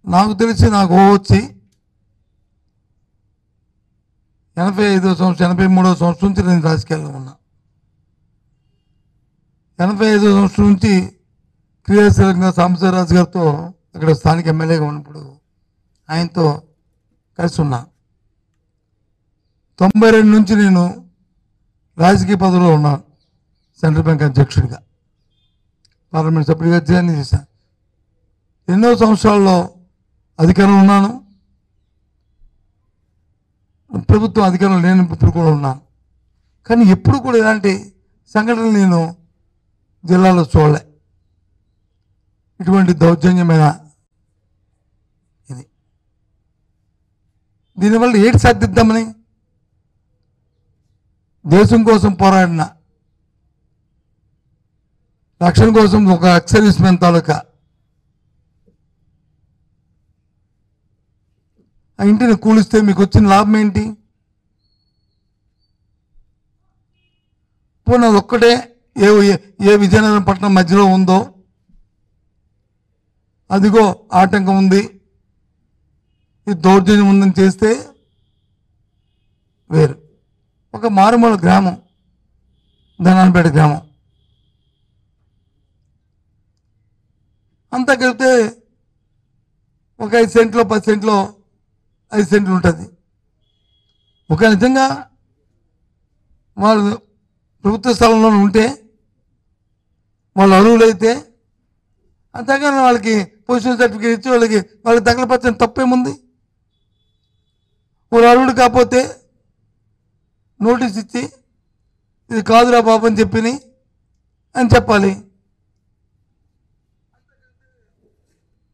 నాకు తెలిసి నాకు వచ్చి 85వ సంవత్సరం 83వ సంవత్సరం నుంచి నేను రాజకీయాల్లో ఉన్నా. 85వ సంవత్సరం నుంచి క్రియాశీలంగా సాంబశివరాజు గారితో అక్కడ స్థానిక ఎమ్మెల్యేగా ఉన్నప్పుడు ఆయనతో కలిసి ఉన్నా. 92 నుంచి నేను రాజకీయ పదవిలో ఉన్నాను. సెంట్రల్ బ్యాంక్ అధ్యక్షుడిగా, పార్లమెంట్ సభ్యుడిగా జాయిన్ చేశాను. ఎన్నో సంవత్సరాల్లో అధికారంలో ఉన్నాను. ప్రభుత్వం అధికారంలో నేను ఇప్పుడు కూడా ఉన్నాను. కానీ ఎప్పుడు కూడా ఇలాంటి సంఘటనలు నేను జిల్లాలో చూడలే. ఇటువంటి దౌర్జన్యమైన ఇది. దీనివల్ల ఏటి సాధిద్దామని దేశం కోసం పోరాడిన, రక్షణ కోసం ఒక ఎక్సర్వీస్ మెన్ తాలూకా ఆ ఇంటిని కూలిస్తే మీకు వచ్చిన లాభం ఏంటి? పోనీ అది ఒక్కటే ఏ విజయనగరం పట్టణం మధ్యలో ఉందో అదిగో ఆటంకం ఉంది, ఇది దౌర్జన్యం ఉందని చేస్తే వేరు. ఒక మారుమూల గ్రామం, ధనాన్పేట గ్రామం, అంతా కలిపితే ఒక 5 సెంట్లో 10 సెంట్లో 5 సెంట్లు ఉంటుంది. ఒక నిజంగా వాళ్ళు ప్రభుత్వ స్థలంలో ఉంటే, వాళ్ళు అర్హులైతే అంతేగాని వాళ్ళకి పొజిషన్ సర్టిఫికేట్ ఇచ్చి వాళ్ళకి తగలపరచని తప్పేముంది? వాళ్ళు అర్హుడు కాకపోతే నోటీస్ ఇచ్చి ఇది కాదురా బాబు అని అని చెప్పాలి.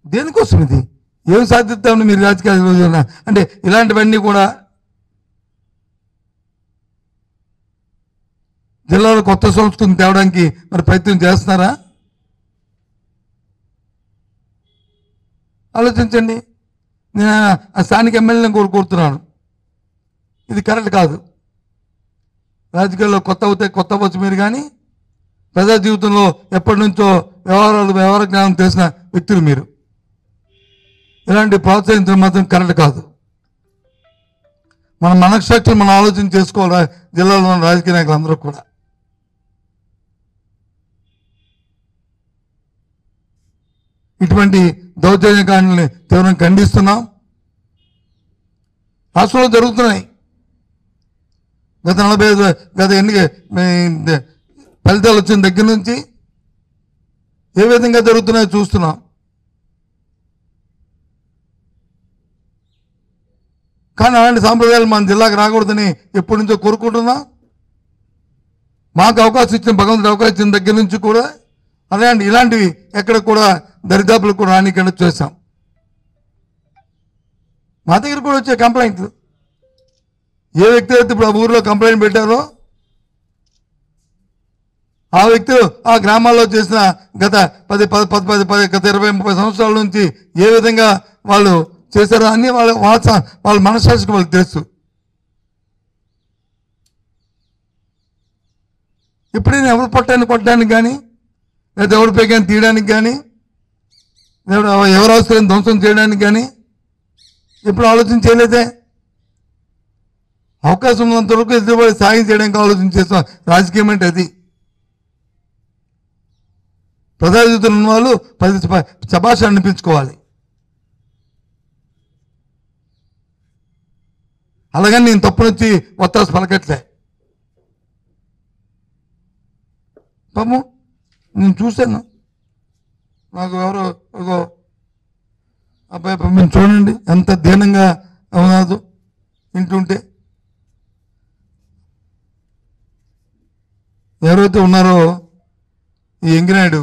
దేనికోసం ఇది? ఏం సాధిస్తామని మీరు రాజకీయాలు అంటే ఇలాంటివన్నీ కూడా జిల్లాలో కొత్త సంస్కృతిని తేవడానికి మరి ప్రయత్నం చేస్తున్నారా? ఆలోచించండి. నేను ఆ స్థానిక ఎమ్మెల్యేని కోరుతున్నాను, ఇది కరెక్ట్ కాదు. రాజకీయాల్లో కొత్త అవుతే కొత్త అవ్వచ్చు మీరు, కానీ ప్రజా జీవితంలో ఎప్పటి నుంచో వ్యవహార జ్ఞానం తెలిసిన వ్యక్తులు మీరు. ఇలాంటి ప్రోత్సహించడం మాత్రం కరెక్ట్ కాదు. మన మనశ్శాఖలు మనం ఆలోచన చేసుకోవాలి. జిల్లాలో ఉన్న రాజకీయ నాయకులు అందరూ కూడా ఇటువంటి దౌర్జన్యకాండల్ని తీవ్రంగా ఖండిస్తున్నాం. రాష్ట్రంలో జరుగుతున్నాయి. గత ఎన్నిక ఫలితాలు వచ్చిన దగ్గర నుంచి ఏ విధంగా జరుగుతున్నాయో చూస్తున్నాం. కానీ అలాంటి సాంప్రదాయాలు మన జిల్లాకు రాకూడదని ఎప్పటి నుంచో కోరుకుంటున్నాం. మాకు అవకాశం ఇచ్చిన, భగవంతుడు అవకాశం ఇచ్చిన దగ్గర నుంచి కూడా ఇలాంటివి ఎక్కడ కూడా దరిదాపులకు కూడా రానికుండా చేశాం. మా దగ్గర కూడా వచ్చే కంప్లైంట్లు, ఏ వ్యక్తి అయితే ఇప్పుడు ఆ ఊరిలో కంప్లైంట్ పెట్టారో ఆ వ్యక్తులు ఆ గ్రామాల్లో చేసిన గత 20-30 సంవత్సరాల నుంచి ఏ విధంగా వాళ్ళు చేశారో అన్నీ వాళ్ళ మనస్సాక్షికి వాళ్ళకి తెలుసు. ఎప్పుడైనా ఎవరు పొట్టాన్ని కొట్టడానికి కానీ, లేదా ఎవరి పేగాన్ని తీయడానికి కానీ, లేదా ఎవరు అవసరం ధ్వంసం చేయడానికి కానీ ఎప్పుడు ఆలోచన చేయలేదే. అవకాశం ఉన్నంత వరకు ఎదురుబడి సాయం చేయడానికి ఆలోచన చేస్తాం. రాజకీయం అంటే అది. ప్రజా జీవితంలో ఉన్న వాళ్ళు 10 శభాష అనిపించుకోవాలి. అలాగని నేను తప్పునొచ్చి ఒత్తాసు పలకట్లే. పాపం నేను చూశాను, నాకు ఎవరో ఒక అబ్బాయి పంపిణీ చూడండి ఎంత దీనంగా అవునాదు వింటుంటే. ఎవరైతే ఉన్నారో ఈ ఎంగినాయుడు,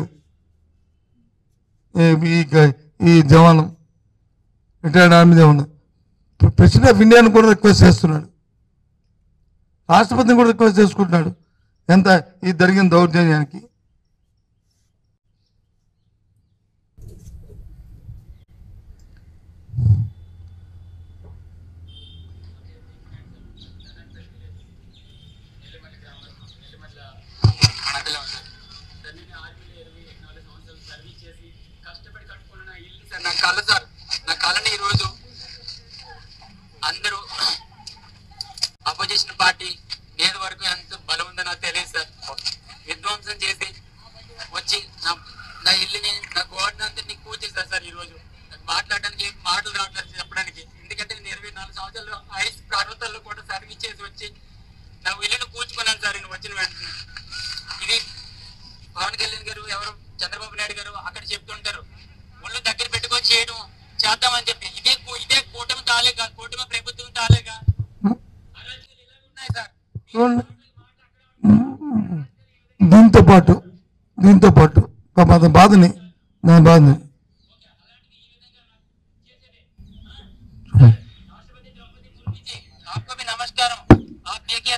ఈ జవాను, రిటైర్డ్ ఆర్మీ జవాను, ప్రెసిడెంట్ ఆఫ్ ఇండియాను కూడా రిక్వెస్ట్ చేస్తున్నాడు, రాష్ట్రపతిని కూడా రిక్వెస్ట్ చేసుకుంటున్నాడు ఎంత ఈ జరిగిన దౌర్జన్యానికి. నా తల్లిని నా గోడనంతని పూజ చేశారు సార్. ఈ రోజు మాట్లాడడానికి మాటలు రావట్లేదు చెప్పడానికి. ఎందుకంటే నేను 24 సంవత్సరాలు ఐస్ పర్వతాల్లో కూడా సర్వీస్ చేసి వచ్చి నా ఇల్లును కూర్చుకున్నాను సార్ నేను వచ్చిన వెంటనే. ఇది పవన్ కళ్యాణ్ గారు ఎవరు చంద్రబాబు నాయుడు గారు అక్కడ చెప్తుంటారు ఒళ్ళు దగ్గర పెట్టుకొని చేయడం చేద్దామని చెప్పి. ఇదే కూటమి తాలేగా, కూటమి ప్రభుత్వం తాలేగా ఉన్నాయి సార్. దీంతో పాటు బాధని నా బాధని आपको भी नमस्कार। आप देखिए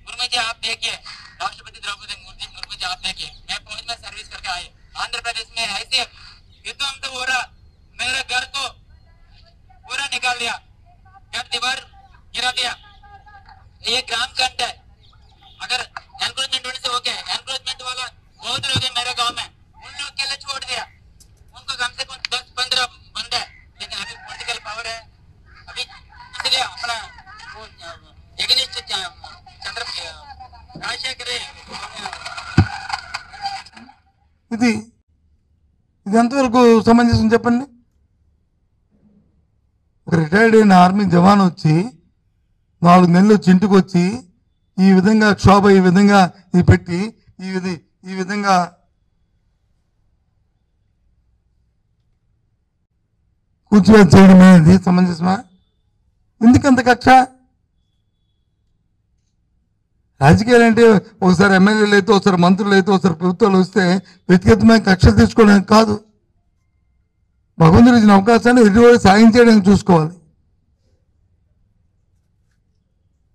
मुर्मू जी, आप देखिए राष्ट्रपति द्रौपदी मुर्मू जी, आप देखिए मैं फौज में सर्विस करके आए आंध्र प्रदेश में ऐसे युद्धम तो हो रहा, मेरे घर को पूरा निकाल दिया, घर दीवार गिरा दिया। ये ग्राम कंट है। अगर एनक्रोचमेंट होने से हो गया, एनक्रोचमेंट वाला बहुत लोग है मेरे गाँव में, उन लोग के लिए छोड़ दिया। उनको कम से कम 10-15 बंदे, लेकिन अभी पॉलिटिकल पावर है अभी, इसलिए अपना एगेनिस्ट चंद्र राजशेखर ఇది ఎంతవరకు సమంజసం చెప్పండి? ఒక రిటైర్డ్ అయిన ఆర్మీ జవాన్ వచ్చి 4 నెలలు వచ్చి ఇంటికి వచ్చి ఈ విధంగా క్షోభ, ఈ విధంగా ఇది పెట్టి ఈ విధంగా కూర్చోవేసి చేయడం అనేది సమంజసమా? ఎందుకంత కక్ష? రాజకీయాలు అంటే ఒకసారి ఎమ్మెల్యేలు అయితే, ఒకసారి మంత్రులు అయితే, ఒకసారి ప్రభుత్వాలు వస్తే వ్యక్తిగతమైన కక్షలు తీసుకోవడానికి కాదు. భగవంతుడు ఇచ్చిన అవకాశాన్ని ఎదుటి సాయం చేయడానికి చూసుకోవాలి.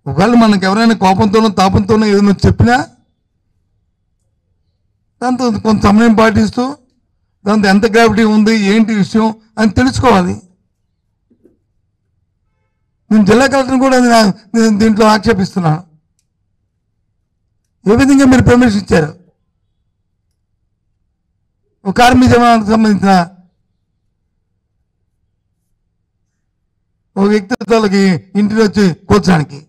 ఒకవేళ మనకు ఎవరైనా కోపంతోనో తాపంతోనో ఏదైనా చెప్పినా దాంతో కొంత సమయం పాటిస్తూ దాంతో ఎంత గ్రావిటీ ఉంది, ఏంటి విషయం అని తెలుసుకోవాలి. నేను జిల్లా కలెక్టర్ని కూడా నేను దీంట్లో ఆక్షేపిస్తున్నాను. ఏ విధంగా మీరు పర్మిషన్ ఇచ్చారు? ఒక ఆర్మీ జవాన్కి సంబంధించిన ఒక వ్యక్తిత్వాలకి ఇంటికి వచ్చి కూర్చోడానికి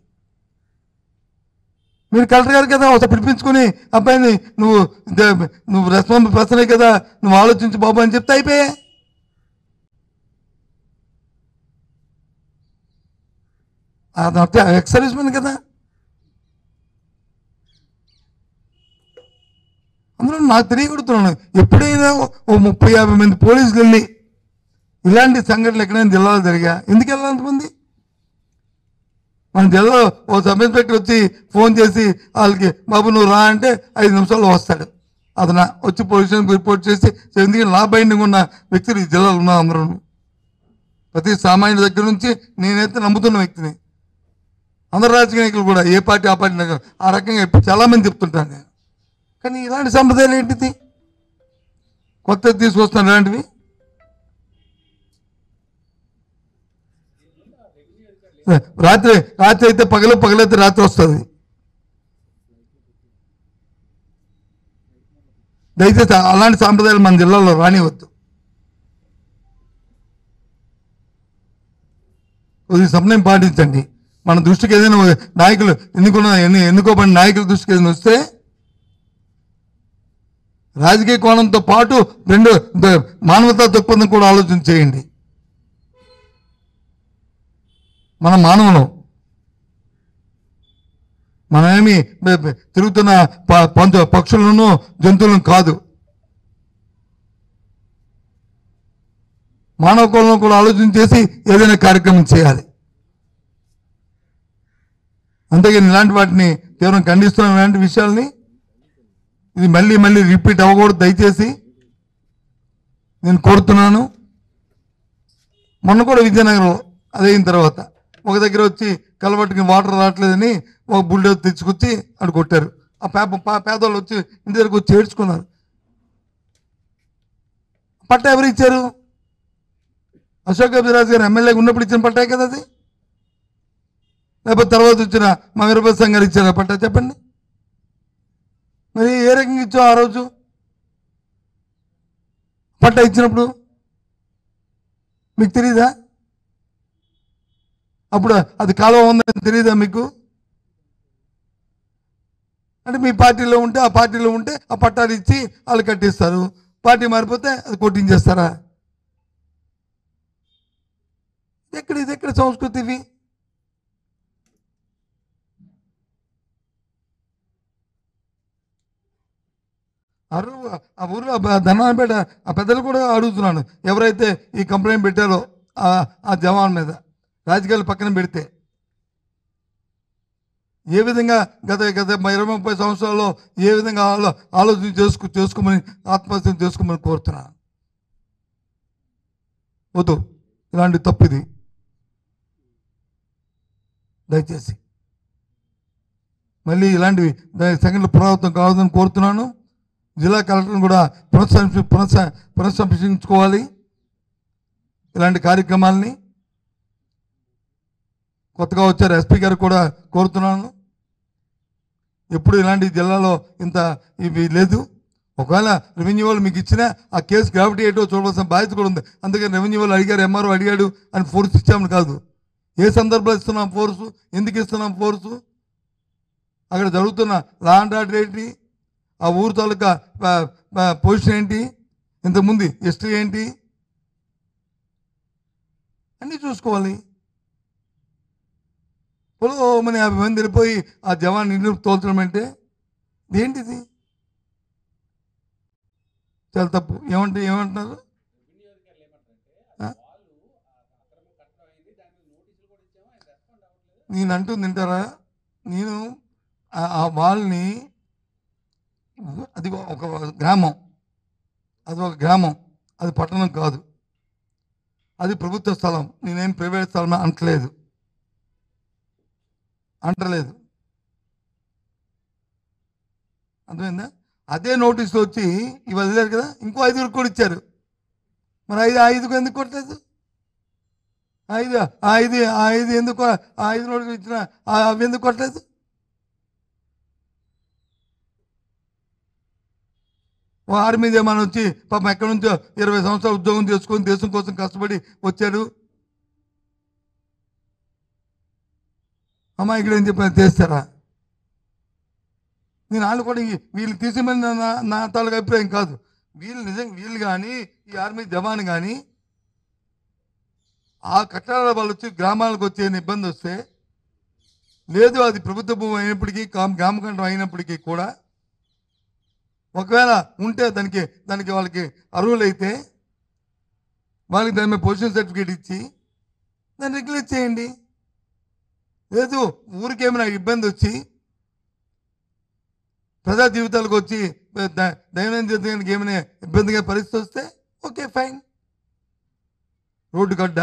మీరు కలెక్టర్ గారు కదా ఒకసారి పిలిపించుకొని అబ్బాయిని నువ్వు రెస్పాన్సిబుల్ పర్సనే కదా, నువ్వు ఆలోచించు బాబు అని చెప్తే అయిపోయా. అది ఎక్స్ సర్వీస్ మ్యాన్ కదా. అందులో నాకు తెలియకూడుతున్నాను, ఎప్పుడైనా ఓ 30-50 మంది పోలీసులు వెళ్ళి ఇలాంటి సంఘటనలు ఎక్కడైనా జిల్లాలో జరిగా ఎందుకు వెళ్ళాలి అంతమంది? మన జిల్లాలో ఓ సబ్ ఇన్స్పెక్టర్ వచ్చి ఫోన్ చేసి వాళ్ళకి బాబు నువ్వు రా అంటే 5 నిమిషాల్లో వస్తాడు. అతను వచ్చి పోలీస్ స్టేషన్కి రిపోర్ట్ చేసి ఎందుకంటే నా బైండింగ్ ఉన్న వ్యక్తులు ఈ జిల్లాలో ఉన్నా అందరూ. ప్రతి సామాన్యుడి దగ్గర నుంచి నేనైతే నమ్ముతున్న వ్యక్తిని. అందరు రాజకీయ నాయకులు కూడా ఏ పార్టీ ఆ పార్టీ ఆ రకంగా చాలామంది చెప్తుంటాను నేను. కానీ ఇలాంటి సంప్రదాయాలు ఏంటిది కొత్తది తీసుకొస్తాను ఇలాంటివి? రాత్రి అయితే పగలైతే రాత్రి వస్తుంది. దయచేసి అలాంటి సాంప్రదాయాలు మన జిల్లాలో రానివద్దు. కొద్దిగా సమయం పాటించండి. మన దృష్టికి ఏదైనా నాయకులు ఎన్నుకోబడిన నాయకుల దృష్టికి ఏదైనా వస్తే రాజకీయ కోణంతో పాటు రెండు మానవతా దృక్పథం కూడా ఆలోచన చేయండి. మన మానవులం, మనమేమి తిరుగుతున్న పక్షులను జంతువులను కాదు. మానవ కోణంలో కూడా ఆలోచన చేసి ఏదైనా కార్యక్రమం చేయాలి. అంతేగాని ఇలాంటి వాటిని తీవ్రంగా ఖండిస్తున్న ఇలాంటి విషయాల్ని ఇది మళ్ళీ రిపీట్ అవ్వకూడదు దయచేసి నేను కోరుతున్నాను. మొన్న కూడా విజయనగరం అదైన తర్వాత ఒక దగ్గర వచ్చి కలవట్టుకి వాటర్ రావట్లేదని ఒక బుల్డోజర్ తెచ్చుకొచ్చి అక్కడ కొట్టారు. ఆ పేదవాళ్ళు వచ్చి ఇంటి దగ్గరకు వచ్చి ఏడ్చుకున్నారు. పట్టా ఎవరు ఇచ్చారు? అశోక్ అభిరాజ్ గారు ఎమ్మెల్యేగా ఉన్నప్పుడు ఇచ్చిన పట్టాయి కదా అది, లేకపోతే తర్వాత వచ్చిన మా వీరభద్ర గారు ఇచ్చారు పట్టా? చెప్పండి. మరి ఏ రకంగా ఇచ్చావు ఆ రోజు పట్టా ఇచ్చినప్పుడు? మీకు తెలీదా? అప్పుడు అది కాలువ ఉందని తెలియదా మీకు? అంటే మీ పార్టీలో ఉంటే ఆ పార్టీలో ఉంటే ఆ పట్టాలు ఇచ్చి వాళ్ళు కట్టిస్తారు. పార్టీ మారిపోతే అది కొట్టించేస్తారా? ఇది ఎక్కడ సంస్కృతి ఇవి? ఆ ఊరిలో ధనాపేట ఆ పెద్దలు కూడా అడుగుతున్నాను, ఎవరైతే ఈ కంప్లైంట్ పెట్టారో ఆ జవాన్ మీద రాజకీయాలు పక్కన పెడితే ఏ విధంగా గత 20-30 సంవత్సరాల్లో ఏ విధంగా ఆలోచన చేసుకోమని ఆత్మహత్య చేసుకోమని కోరుతున్నాను. వద్దు, ఇలాంటి తప్పిది దయచేసి మళ్ళీ ఇలాంటివి సెకండ్లు పునరావృతం కావద్దని కోరుతున్నాను. జిల్లా కలెక్టర్ని కూడా పునఃసంరక్షించుకోవాలి. ఇలాంటి కార్యక్రమాలని కొత్తగా వచ్చారు ఎస్పీ గారు కూడా కోరుతున్నాను. ఎప్పుడు ఇలాంటి జిల్లాలో ఇంత ఇవి లేదు. ఒకవేళ రెవెన్యూ వాళ్ళు మీకు ఇచ్చిన ఆ కేసు గ్రావిటీ ఏంటో చూడవలసిన బాధ్యత కూడా ఉంది. అందుకని రెవెన్యూ వాళ్ళు అడిగారు, ఎంఆర్ఓ అడిగాడు అని ఫోర్స్ ఇచ్చామని కాదు. ఏ సందర్భంలో ఇస్తున్నాం ఫోర్సు, ఎందుకు ఇస్తున్నాం ఫోర్సు, అక్కడ జరుగుతున్న లా అండ్ ఆర్డర్ ఏంటి, ఆ ఊరు తాలూకా పొజిషన్ ఏంటి, ఇంతకుముందు హిస్టరీ ఏంటి అన్నీ చూసుకోవాలి. మన 50 మంది వెళ్ళిపోయి ఆ జవాన్ ఇల్లు తోల్చడం అంటే ఏంటిది? చాలా తప్పు. ఏమంటున్నారు? నేను అంటూ తింటారా? నేను ఆ వాళ్ళని, అది ఒక గ్రామం, అది పట్టణం కాదు, అది ప్రభుత్వ స్థలం. నేనేం ప్రైవేట్ స్థలం అంటలేదు. అర్థమైందా? అదే నోటీసులు వచ్చి ఇవి వదిలేరు కదా, ఇంకో 5 కూడా ఇచ్చారు. మరి 5 ఎందుకు కొట్టలేదు? 5 ఎందుకు 5 నోటీసులు ఇచ్చిన అవి ఎందుకు కొట్టలేదు? వారి మీద ఏమైనా వచ్చి పాపం ఎక్కడి నుంచో 20 సంవత్సరాలు ఉద్యోగం చేసుకొని దేశం కోసం కష్టపడి వచ్చాడు, అమ్మాయికి ఏం చెప్పిన చేస్తారా? నేను వాళ్ళు కూడా వీళ్ళు తీసేమని నా తాలూకు అభిప్రాయం కాదు. వీళ్ళు కానీ ఈ ఆర్మీ జవాన్ కానీ ఆ కట్టడాల వాళ్ళు వచ్చి గ్రామాలకు వచ్చే ఇబ్బంది వస్తే, లేదు అది ప్రభుత్వ భూమి అయినప్పటికీ గ్రామకంఠం అయినప్పటికీ కూడా ఒకవేళ ఉంటే దానికి వాళ్ళకి అర్హులైతే వాళ్ళకి దాని మీద పొజిషన్ సర్టిఫికేట్ ఇచ్చి దాన్ని రెగ్యులేట్ చేయండి. లేదు ఊరికేమైనా ఇబ్బంది వచ్చి ప్రజా జీవితాలకు వచ్చి దైనందిన జీవితానికి ఏమైనా ఇబ్బందిగా పరిస్థితి వస్తే ఓకే ఫైన్, రోడ్డు గడ్డ.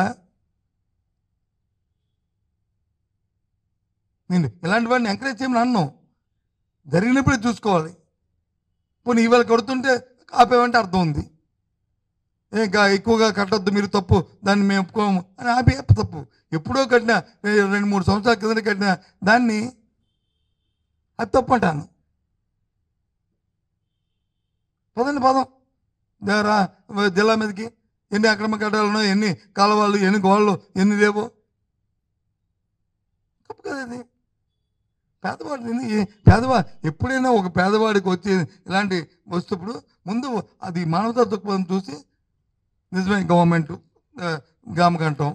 నేను ఇలాంటి వాడిని ఎంకరేజ్ చేయమని అన్నాం, జరిగినప్పుడే చూసుకోవాలి. పోనీ ఇవాళ కడుతుంటే ఆపేమంటే అర్థం ఉంది, ఇంకా ఎక్కువగా కట్టొద్దు మీరు, తప్పు, దాన్ని మేము ఒప్పుకోము అని ఆపే తప్పు. ఎప్పుడో కట్టిన 2-3 సంవత్సరాల కింద కట్టిన దాన్ని అది తప్పు అంటాను. పదం రా జిల్లా మీదకి ఎన్ని అక్రమ కట్టాలు ఉన్నాయో, ఎన్ని కాలువలు, ఎన్ని గోళ్ళు, ఎన్ని లేవో తప్పు కదా ఇది. పేదవాడు ఎప్పుడైనా ఒక పేదవాడికి వచ్చి ఇలాంటి వస్తుప్పుడు ముందు అది మానవతా దృక్పథం చూసి నిజమే గవర్నమెంట్ గ్రామకంఠం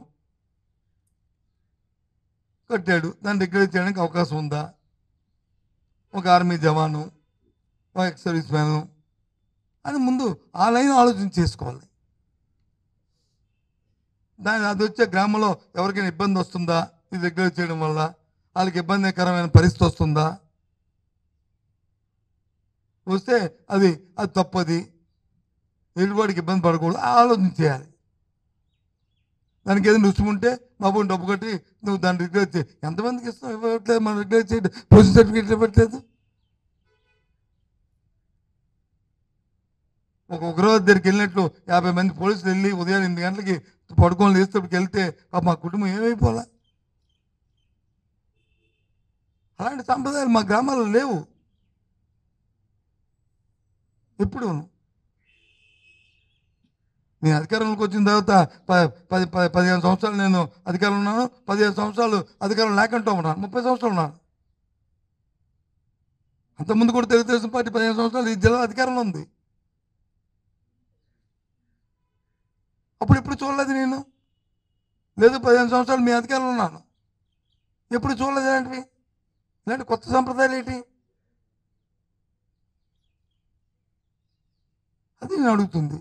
కట్టాడు, దాన్ని రెగ్యులేట్ చేయడానికి అవకాశం ఉందా, ఒక ఆర్మీ జవాను, ఒక ఎక్స్ సర్వీస్ మ్యాను అని ముందు ఆ లైన్ ఆలోచన చేసుకోవాలి. అది వచ్చే గ్రామంలో ఎవరికైనా ఇబ్బంది వస్తుందా, ఇది రెగ్యులేట్ చేయడం వల్ల వాళ్ళకి ఇబ్బందికరమైన పరిస్థితి వస్తుందా, వస్తే అది తప్పది, ఎదుటివాడికి ఇబ్బంది పడకూడదు ఆలోచన చేయాలి. దానికి ఏదైనా రుచి ఉంటే బాబు డబ్బు కట్టి నువ్వు దాన్ని రెగ్యులేట్ చేయి. ఎంతమందికి ఇస్తావు? ఇవ్వట్లేదు, మనం రెగ్యులేట్ చేయడం, పొజిషన్ సర్టిఫికేట్ ఇవ్వట్లేదు. ఒక ఉగ్రవాద దగ్గరికి వెళ్ళినట్లు 50 మంది పోలీసులు వెళ్ళి ఉదయం 8 గంటలకి పడుకొని లేచేటప్పటికి వెళ్తే మా కుటుంబం ఏమైపోలే. అలాంటి సంప్రదాయాలు మా గ్రామాల్లో లేవు. ఎప్పుడు నేను అధికారంలోకి వచ్చిన తర్వాత 15 సంవత్సరాలు నేను అధికారంలో ఉన్నాను, 15 సంవత్సరాలు అధికారం లేకుండా ఉన్నాను, 30 సంవత్సరాలు ఉన్నాను. అంతకుముందు కూడా తెలుగుదేశం పార్టీ 15 సంవత్సరాలు ఈ జిల్లా అధికారంలో ఉంది. అప్పుడు ఎప్పుడు చూడలేదు నేను, లేదు 15 సంవత్సరాలు మీ అధికారంలో ఉన్నాను, ఎప్పుడు చూడలేదు ఇలాంటివి. ఇలాంటి కొత్త సంప్రదాయాలు ఏంటి అది నేను అడుగుతుంది.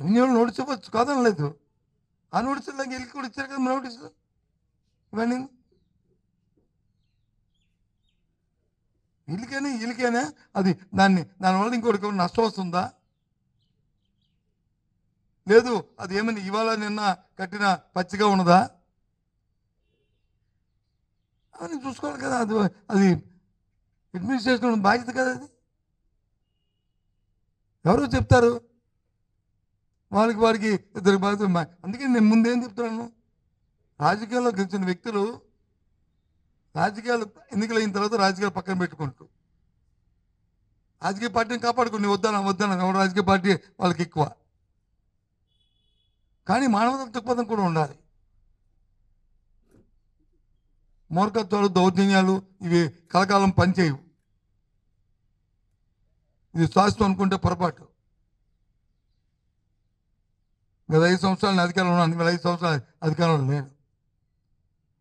రెవెన్యూ నోటీస్ ఇవ్వచ్చు, కాదని లేదు. ఆ నోటీసులు వీళ్ళకి కూడా ఇచ్చారు కదా నోటీసులు. ఇవన్నీ వీళ్ళకైనా అది దానివల్ల ఇంకోటి నష్టం వస్తుందా? లేదు అది ఏమని ఇవాళ నిన్న కట్టిన పచ్చిగా ఉన్నదా? అని చూసుకోవాలి కదా. అది అడ్మినిస్ట్రేషన్ బాధ్యత కదా. అది ఎవరో చెప్తారు, వారికి ఇద్దరు బాధ్యత. అందుకే నేను ముందేం చెప్తున్నాను, రాజకీయాల్లో గెలిచిన వ్యక్తులు రాజకీయాలు ఎన్నికలైన తర్వాత రాజకీయాలు పక్కన పెట్టుకుంటూ రాజకీయ పార్టీని కాపాడుకుని వద్దాను ఎవరు రాజకీయ పార్టీ వాళ్ళకి ఎక్కువ, కానీ మానవత దృక్పథం కూడా ఉండాలి. మూర్ఖత్వాలు దౌర్జన్యాలు ఇవి కలకాలం పనిచేయవు. ఇది శాశ్వతం అనుకుంటే పొరపాటు. గత 5 సంవత్సరాలు అధికారంలో ఉన్నాను, 5 సంవత్సరాలు అధికారంలో లేను.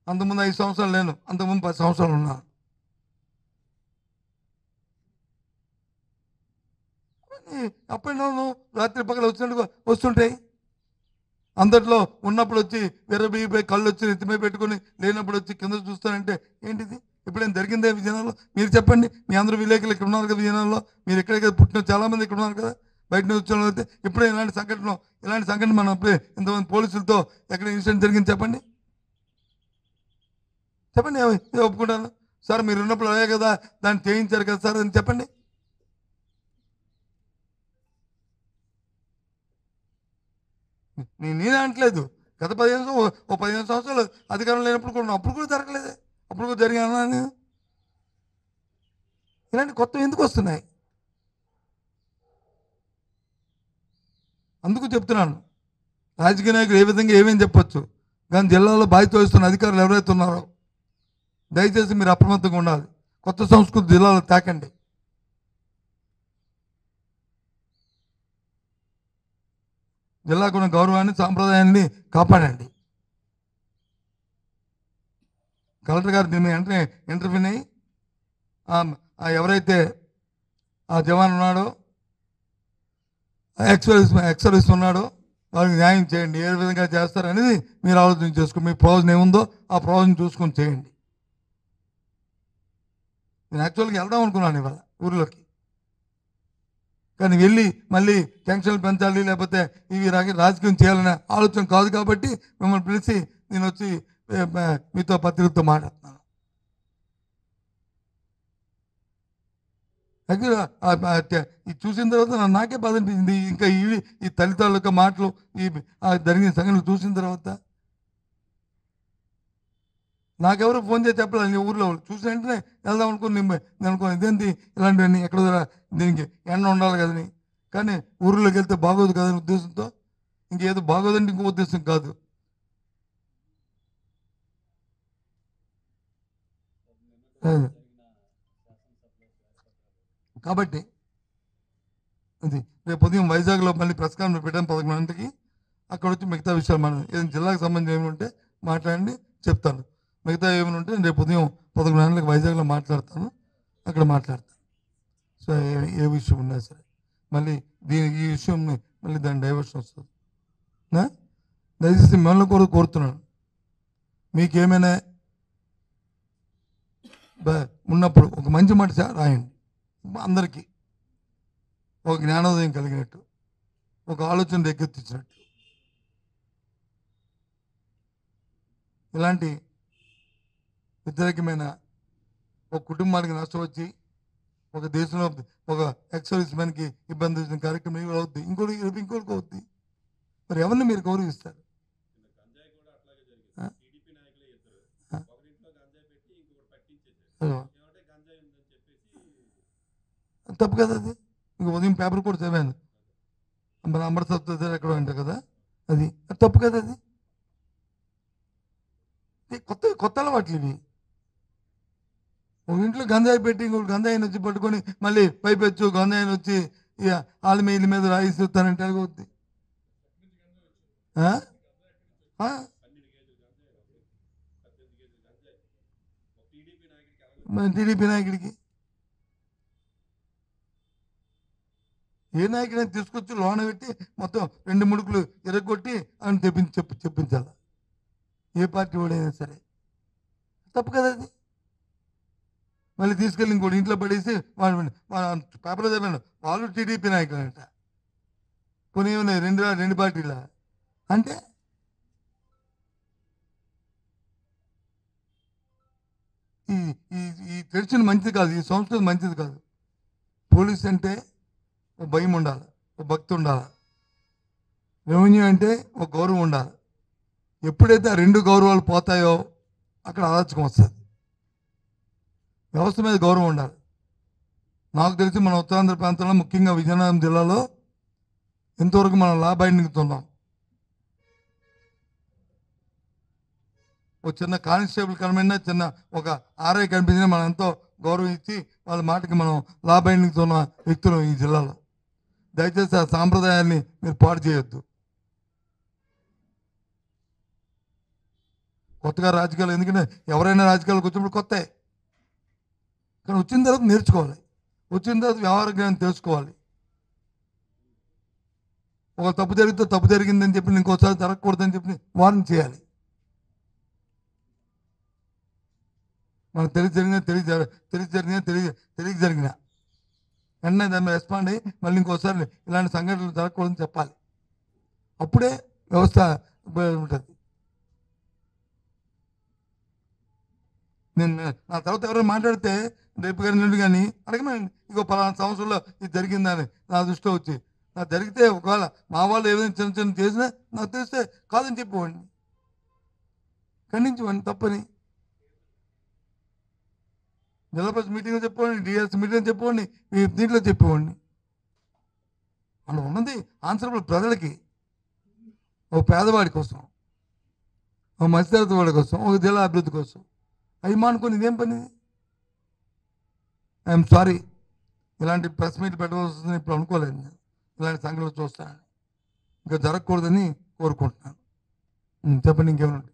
అంతకుముందు 5 సంవత్సరాలు లేను, అంతకుముందు 10 సంవత్సరాలు ఉన్నాను. అప్పుడు రాత్రి పగలు వచ్చినట్టుగా వస్తుంటాయి. అందట్లో ఉన్నప్పుడు వచ్చి విర్రబీగిపోయి కళ్ళు వచ్చి నెత్తిమే పెట్టుకుని లేనప్పుడు వచ్చి కింద చూస్తానంటే ఏంటిది? ఎప్పుడైనా జరిగిందే విజయనగరంలో? మీరు చెప్పండి. మీ అందరూ విలేకరులు ఇక్కడ ఉన్నారు కదా విజయనగరంలో, మీరు ఎక్కడే కదా పుట్టిన చాలామంది ఇక్కడ ఉన్నారు కదా, బయట నుంచి అయితే ఇప్పుడే ఇలాంటి సంఘటన మనం ఇంతమంది పోలీసులతో ఎక్కడ ఇన్సిడెంట్ జరిగింది చెప్పండి. ఒప్పుకుంటాను సార్, మీరు ఉన్నప్పుడు అదే కదా దాన్ని చేయించారు కదా సార్ అని చెప్పండి. నేనే అంటలేదు, గత 15 సంవత్సరాలు అధికారం లేనప్పుడు కూడా అప్పుడు కూడా జరగలేదు, అప్పుడు కూడా జరిగాను నేను. ఇలాంటి కొత్త ఎందుకు వస్తున్నాయి? అందుకు చెప్తున్నాను, రాజకీయ నాయకులు ఏ విధంగా ఏమేమి చెప్పొచ్చు, కానీ జిల్లాలో బాధ్యత వహిస్తున్న అధికారులు ఎవరైతే ఉన్నారో దయచేసి మీరు అప్రమత్తంగా ఉండాలి. కొత్త సంస్కృతి జిల్లాలో తాకండి. జిల్లాకున్న గౌరవాన్ని సాంప్రదాయాన్ని కాపాడండి. కలెక్టర్ గారు దీన్ని వెంటనే ఇంటర్వ్యూని అయ్యి ఎవరైతే ఆ జవాన్ ఉన్నాడో, ఎక్స్ సర్వీస్ ఉన్నాడో వాళ్ళకి న్యాయం చేయండి. ఏ విధంగా చేస్తారనేది మీరు ఆలోచన చేసుకుని మీ ప్రయోజనం ఏముందో ఆ ప్రయోజనం చూసుకొని చేయండి. నేను యాక్చువల్గా వెళ్దాం అనుకున్నాను ఇవాళ ఊర్లోకి, కానీ వెళ్ళి మళ్ళీ టెన్షన్లు పెంచాలి లేకపోతే ఇవి రాజకీయం చేయాలనే ఆలోచన కాదు కాబట్టి మిమ్మల్ని పిలిచి నేను వచ్చి మీతో పత్రికతో మాట్లాడుతున్నాను. ఇది చూసిన తర్వాత నాకే బాధ అనిపించింది. ఇంకా ఈ తల్లిదండ్రుల యొక్క మాటలు జరిగిన సంఘటనలు చూసిన తర్వాత నాకెవరు ఫోన్ చేసి చెప్పలేదు. ఊర్లో చూసిన వెంటనే వెళ్దాం అనుకుని నేను అనుకున్నాను ఇదేంటి ఇలాంటివన్నీ ఎక్కడ దీనికి ఎండ ఉండాలి కదని, కానీ ఊర్లోకి వెళ్తే బాగోదు కదని ఉద్దేశంతో, ఇంకేదో బాగోదంటే ఇంకో ఉద్దేశం కాదు. కాబట్టి అది రేపు ఉదయం వైజాగ్లో మళ్ళీ ప్రెస్ కాన్ఫరెన్స్ పెట్టాను 11 గంటలకి. అక్కడ వచ్చి మిగతా విషయాలు మనం ఏదైనా జిల్లాకు సంబంధించి ఏమైనా ఉంటే మాట్లాడండి, చెప్తాను. మిగతా ఏమైనా ఉంటే రేపు ఉదయం 11 గంటలకు వైజాగ్లో మాట్లాడతాను, అక్కడ మాట్లాడతాను. సో ఏ విషయం ఉన్నా సరే మళ్ళీ ఈ విషయం మళ్ళీ దాని డైవర్షన్ వస్తుంది. దయచేసి మిమ్మల్ని కూడా కోరుతున్నాను, మీకేమైనా ఉన్నప్పుడు ఒక మంచి మాట రాయండి. అందరికీ ఒక జ్ఞానోదయం కలిగినట్టు, ఒక ఆలోచన రేకెత్తించినట్టు. ఇలాంటి వ్యతిరేకమైన ఒక కుటుంబానికి నష్టం వచ్చి ఒక దేశంలో ఒక ఎక్స్ మ్యాన్కి ఇబ్బంది వచ్చిన కార్యక్రమం కూడా అవుద్ది, ఇంకోటికి అవుద్ది. మరి ఎవరిని మీరు గౌరవిస్తారు? తప్పు కదా అది. ఇంక ఉదయం పేపర్ కూడా చదివాను, మన అమృతసత్వ ఎక్కడ అంటారు కదా, అది తప్పు కదా. అది కొత్త అలవాట్లు ఇవి. ఒక ఇంట్లో గంజాయి పెట్టి ఇంకొక గంజాయిని వచ్చి పట్టుకొని మళ్ళీ పైపెచ్చు గంజాయిని వచ్చి ఇక వాళ్ళ మీద రాయిస్తానంటే అవుద్ది. ఆ? ఆ? మరి టీడీపీ నాయకుడికి ఏ నాయకుడైనా తీసుకొచ్చి లోన పెట్టి మొత్తం 2 ముడుకులు ఎరగొట్టి అని చెప్పించాలి. ఏ పార్టీ వాడైనా సరే తప్పు కదా అది. మళ్ళీ తీసుకెళ్ళి ఇంకోటి ఇంట్లో పడేసి పేపర్లో చెప్పాను వాళ్ళు టీడీపీ నాయకులు అంట. కొన్ని ఉన్నాయి రెండు పార్టీల అంటే ఈ ఈ ఈ ట్రెడిషన్ మంచిది కాదు, ఈ సంస్కృతి మంచిది కాదు. పోలీస్ అంటే ఒక భయం ఉండాలి, ఒక భక్తి ఉండాలి. రెవెన్యూ అంటే ఒక గౌరవం ఉండాలి. ఎప్పుడైతే ఆ 2 గౌరవాలు పోతాయో అక్కడ అరాచకం వస్తుంది. వ్యవస్థ మీద గౌరవం ఉండాలి. నాకు తెలిసి మన ఉత్తరాంధ్ర ప్రాంతంలో ముఖ్యంగా విజయనగరం జిల్లాలో ఇంతవరకు మనం లా బైండింగ్తో ఉన్నాం. ఒక చిన్న కానిస్టేబుల్ కనిపించినా, చిన్న ఒక ఆర్ఐ కనిపించినా మనం ఎంతో గౌరవం ఇచ్చి వాళ్ళ మాటకి మనం లా బైండింగ్తో ఉన్న వ్యక్తులు ఈ జిల్లాలో. దయచేసి ఆ సాంప్రదాయాన్ని మీరు పాడు చేయొద్దు. కొత్తగా రాజకీయాలు, ఎందుకంటే ఎవరైనా రాజకీయాలకు వచ్చినప్పుడు కొత్త, కానీ వచ్చిన తర్వాత నేర్చుకోవాలి. వచ్చిన తర్వాత వ్యవహార జ్ఞానం తెలుసుకోవాలి. ఒక తప్పు జరిగితే తప్పు జరిగిందని చెప్పి ఇంకోసారి జరగకూడదని చెప్పి వార్న్ చేయాలి. మనకు తెలిసి జరిగిన వెంటనే దాన్ని రెస్పాండ్ అయ్యి మళ్ళీ ఇంకోసారి ఇలాంటి సంఘటనలు జరగకూడదని చెప్పాలి. అప్పుడే వ్యవస్థ ఉంటుంది. నేను నా తర్వాత ఎవరైనా మాట్లాడితే రేపు కానీ నుండి కానీ అడగమండి, ఇగో 10 సంవత్సరంలో ఇది జరిగిందని నా దృష్టిలో వచ్చి నాకు జరిగితే ఒకవేళ మా వాళ్ళు ఏదైనా చిన్న చేసినా నాకు తెలిస్తే కాదని చెప్పేవాడిని, ఖండించేవాడిని తప్పని. జిల్లా పరిషత్ మీటింగ్లో చెప్పేవాడిని, డిఎస్ మీటింగ్లో చెప్పేవాడిని, దీంట్లో చెప్పేవాడిని. మనం ఉన్నది ఆన్సరబుల్ ప్రజలకి, ఒక పేదవాడి కోసం, ఒక మధ్యతరగతి వాడి కోసం, ఒక జిల్లా అభివృద్ధి కోసం. అవి మానుకొని ఇదేం పని? ఐఎమ్ సారీ, ఇలాంటి ప్రెస్ మీట్ పెట్టవలసిందని ఇప్పుడు అనుకోలేదు. నేను ఇలాంటి సంఘటనలు చూస్తానని ఇంకా జరగకూడదని కోరుకుంటున్నాను. చెప్పండి, ఇంకేమైనా.